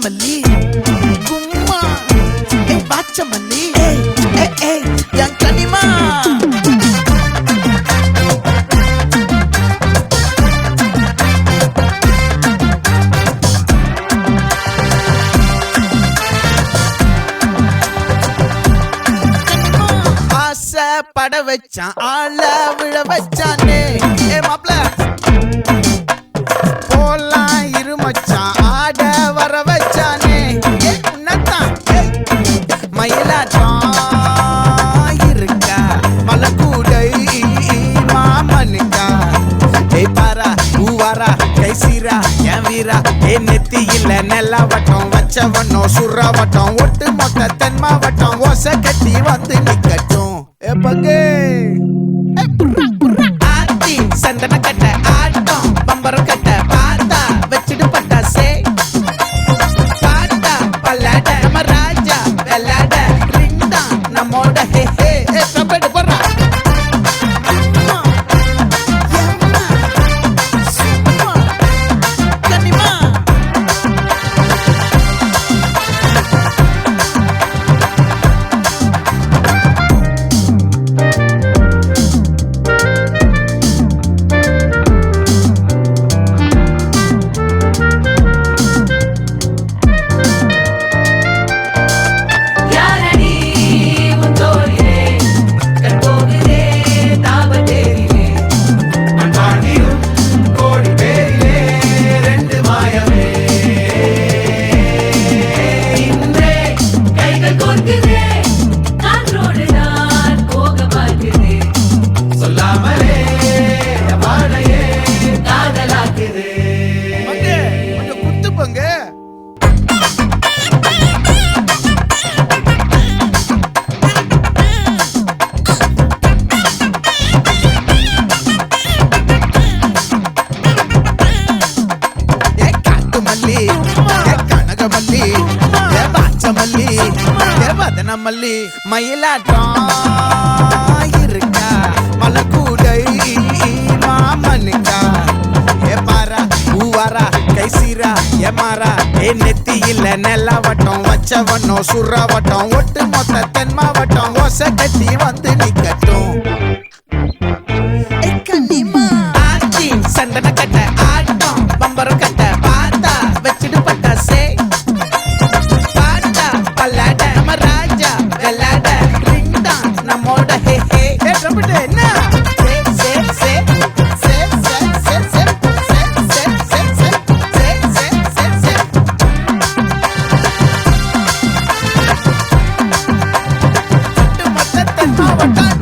மல்லி கும்மா பாச்ச மல்லி என் கனிமா பட வச்சான் ஆள விழ வச்சானே மாப்ள போலாம் இருமச்சான் ஆட வர வச்சானே உன்னத்தான் மயிலாட்டம் இருக்கா மலக்கூடை மாமனுக்கா பாரா பூவாரா கைசீரா என் வீரா நெத்தி இல்ல நெல்லா வட்டம் வச்சவனோ சுறா வட்டம் ஒட்டு மொத்த தென் மாவட்டம் ஓசை கட்டி வந்து நிக்கட்டும் பங்கே ஆத்தி சந்தன கட்ட ஆட்டம் பம்பரம் கட்ட பாத்தா வச்சிடு பட்டாசே பாட்டா பல்லாட நம்ம ராஜா வெள்ளாட ரிங் தான் நம்மோட ஹே ஹே சம்பெடு போடுறா மல்லி மயிலாட்டம் இருக்கா மலக்கூடை மாமனுக்கா பாரா பூவாரா கைசீரா மாறா நெத்தி இல்ல நெல்லா வட்டம் வச்சவனோ சுறா வட்டம் ஒட்டு மொத்த தென் மாவட்டம் ஓசை கட்டி வந்து நிக்கட்டும் ஆச்சி சந்தன கட்ட ஆட்டம் பம்பரம் கட்ட பாத்தா வச்சிடு பட்டாசே பாட்டா பல்லாட நம்ம ராஜா வெள்ளாட ரிங் தான் நம்மோட ஹே ஹே என்ன மொத்த தென் மாவட்டம்